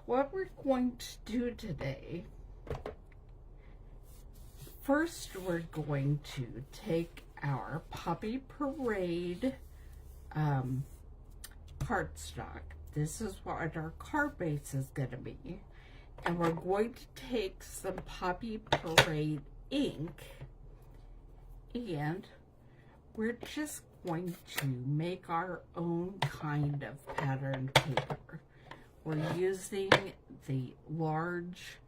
what we're going to do today, first we're going to take our Puppy Parade cardstock. This is what our card base is going to be. And we're going to take some Puppy Parade ink and we're just going to make our own kind of patterned paper. We're using the large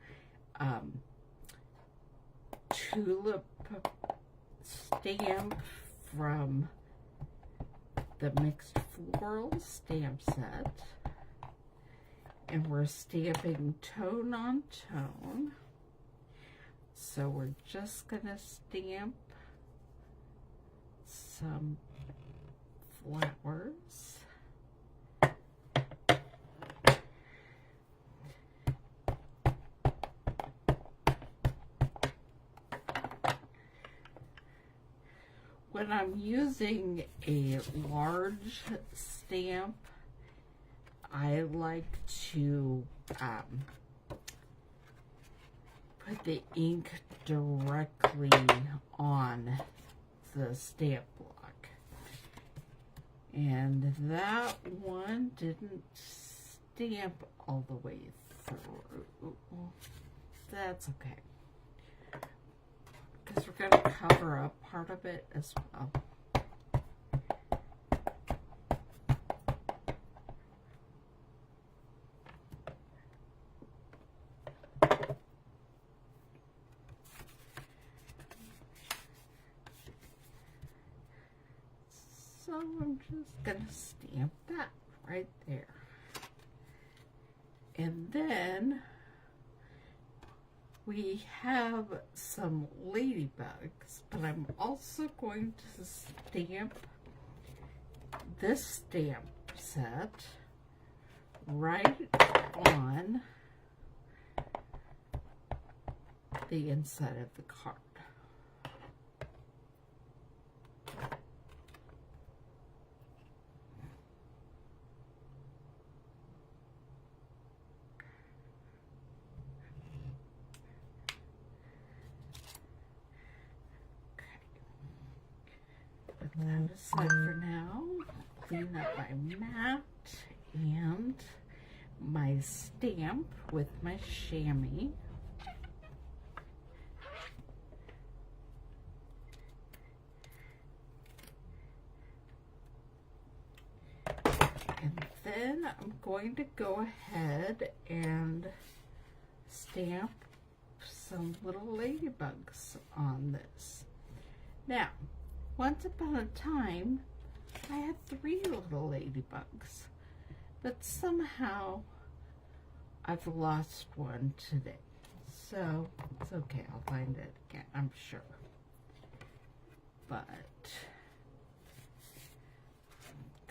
tulip stamp from the Mixed Floral stamp set. And we're stamping tone on tone. So we're just gonna stamp some flowers. When I'm using a large stamp, I like to put the ink directly on the stamp block. And that one didn't stamp all the way through. That's okay, because we're going to cover up part of it as well. So I'm just going to stamp that right there. And then we have some ladybugs, but I'm also going to stamp this stamp set right on the inside of the card. Put that aside for now. Clean up my mat and my stamp with my chamois. And then I'm going to go ahead and stamp some little ladybugs on this. Now, once upon a time, I had 3 little ladybugs, but somehow I've lost one today. So it's okay, I'll find it again, I'm sure. But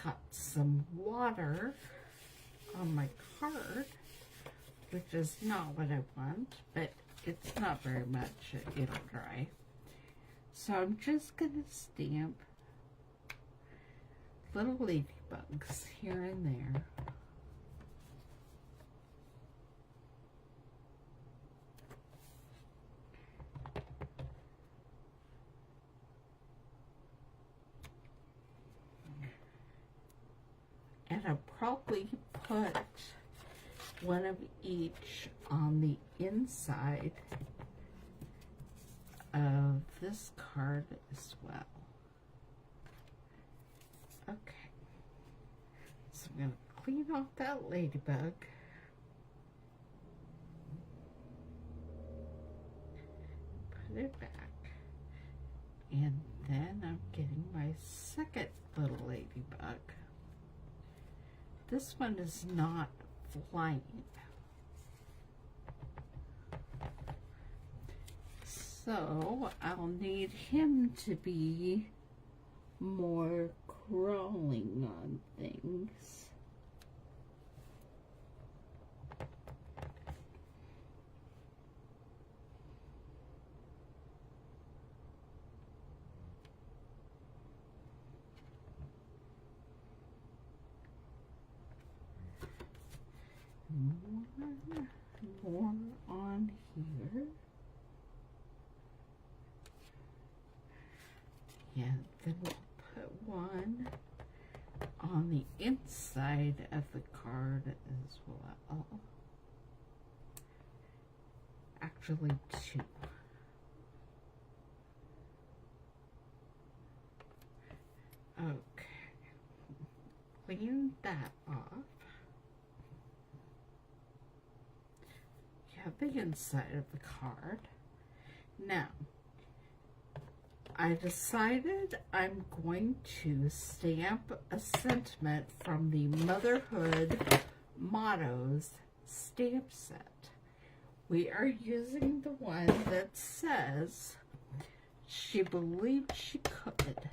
got some water on my card, which is not what I want, but it's not very much, it'll dry. So I'm just going to stamp little ladybugs here and there. And I'll probably put one of each on the inside of this card as well. Okay, so I'm going to clean off that ladybug. Put it back. And then I'm getting my second little ladybug. This one is not flying. So I'll need him to be more crawling on things. More more on here. And then we'll put one on the inside of the card as well. Actually, two. Okay. Clean that off. You have the inside of the card. Now, I decided I'm going to stamp a sentiment from the Motherhood Mottos stamp set. We are using the one that says, she believed she could,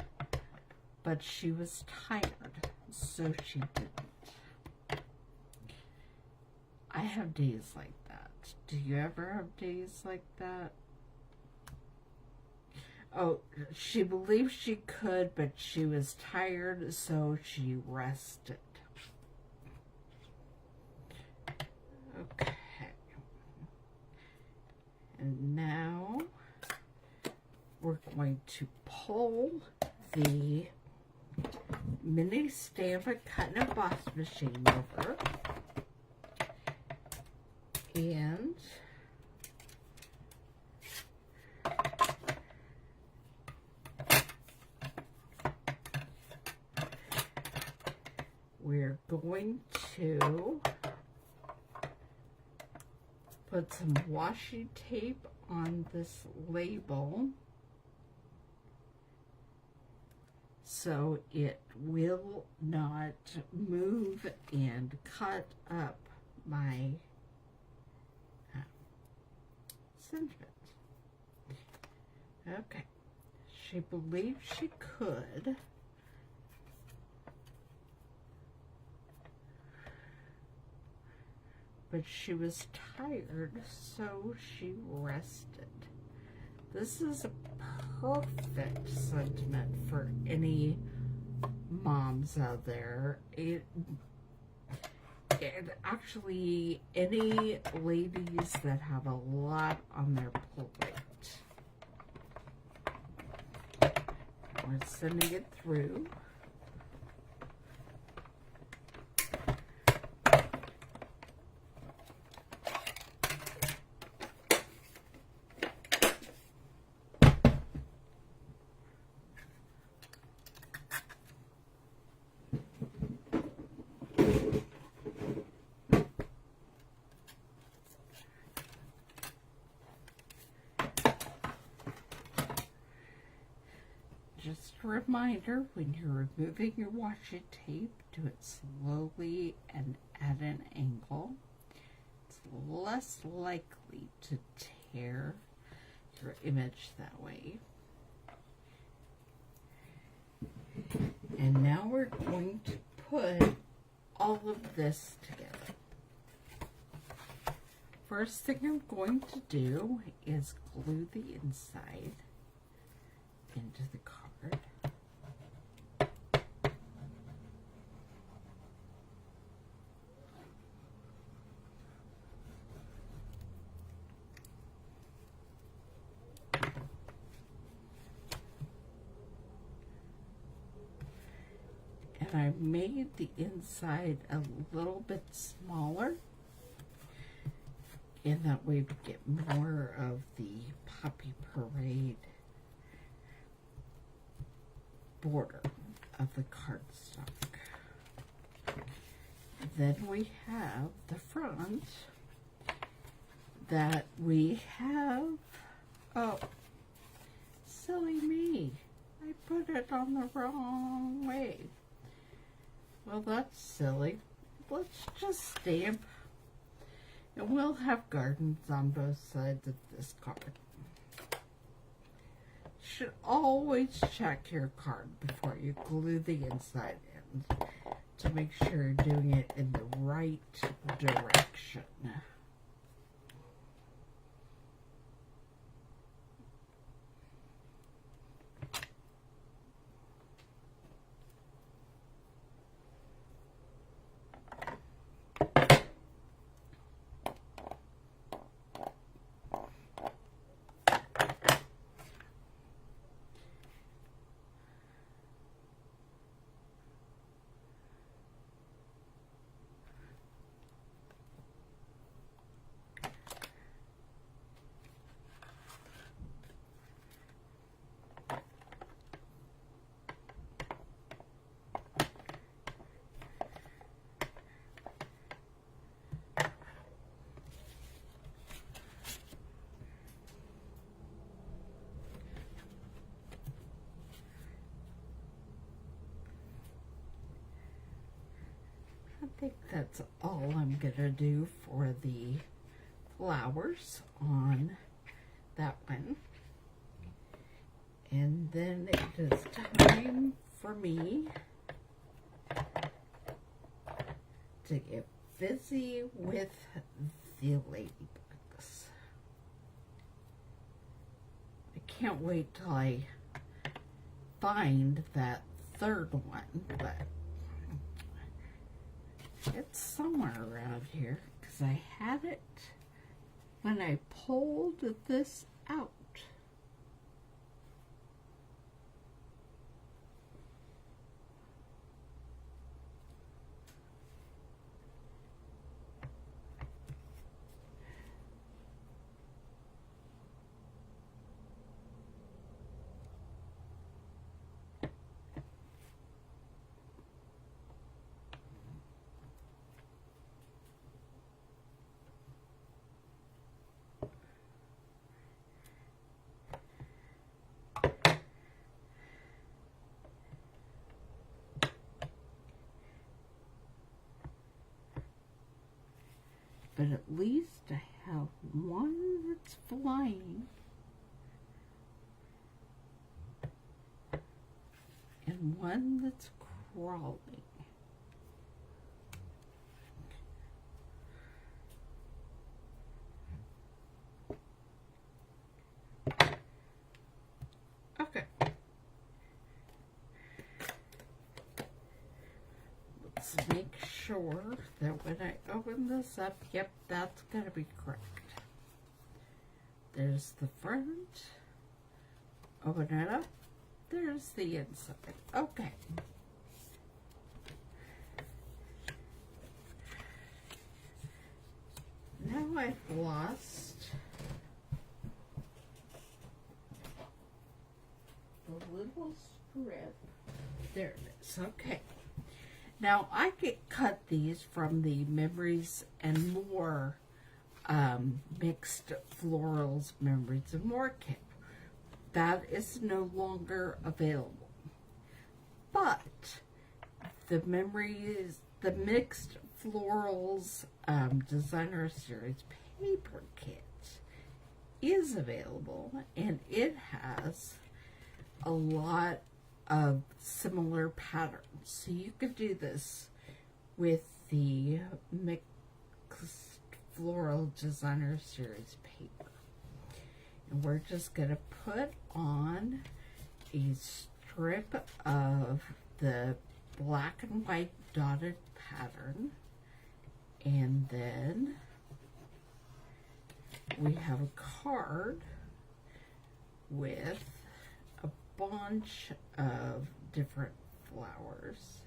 but she was tired, so she didn't. I have days like that. Do you ever have days like that? Oh, she believed she could, but she was tired, so she rested. Okay. And now we're going to pull the mini stamp and cut and emboss machine over. And we're going to put some washi tape on this label so it will not move and cut up my sentiment. Okay, she believed she could. But she was tired, so she rested. This is a perfect sentiment for any moms out there. It actually, any ladies that have a lot on their plate. We're sending it through. Just a reminder, when you're removing your washi tape, do it slowly and at an angle. It's less likely to tear your image that way. And now we're going to put all of this together. First thing I'm going to do is glue the inside into the card. And I made the inside a little bit smaller, and that way we get more of the Poppy Parade border of the cardstock. Then we have the front that we have, oh, silly me, I put it on the wrong way. Well, that's silly. Let's just stamp, and we'll have gardens on both sides of this card. You should always check your card before you glue the inside in to make sure you're doing it in the right direction. think that's all I'm gonna do for the flowers on that one. And then it is time for me to get busy with the ladybugs. I can't wait till I find that third one, but it's somewhere around here because I had it when I pulled this out. But at least I have one that's flying and one that's crawling. Okay. Let's make sure that when I open this up, yep, that's going to be correct. There's the front. Open it up. There's the inside. Okay. Now I've lost the little strip. There it is. Okay. Now, I could cut these from the Memories and More Mixed Florals Memories and More kit. That is no longer available. But the Mixed Florals Designer Series paper kit is available, and it has a lot of similar patterns. So you could do this with the Mixed Floral Designer Series paper. And we're just going to put on a strip of the black and white dotted pattern. And then we have a card with a bunch of different flowers.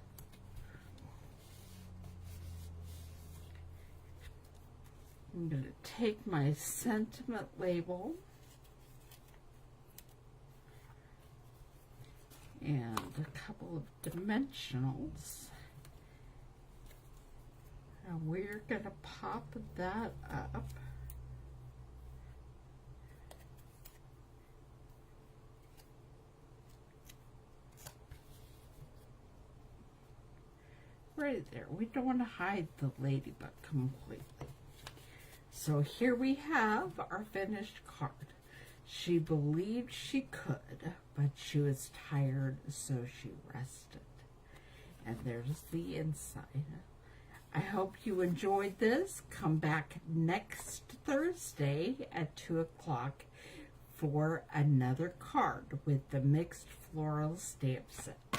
I'm going to take my sentiment label and a couple of dimensionals, and we're going to pop that up. Right there. We don't want to hide the ladybug completely. So here we have our finished card. She believed she could, but she was tired, so she rested. And there's the inside. I hope you enjoyed this. Come back next Thursday at 2 o'clock for another card with the Mixed Floral Stamp Set.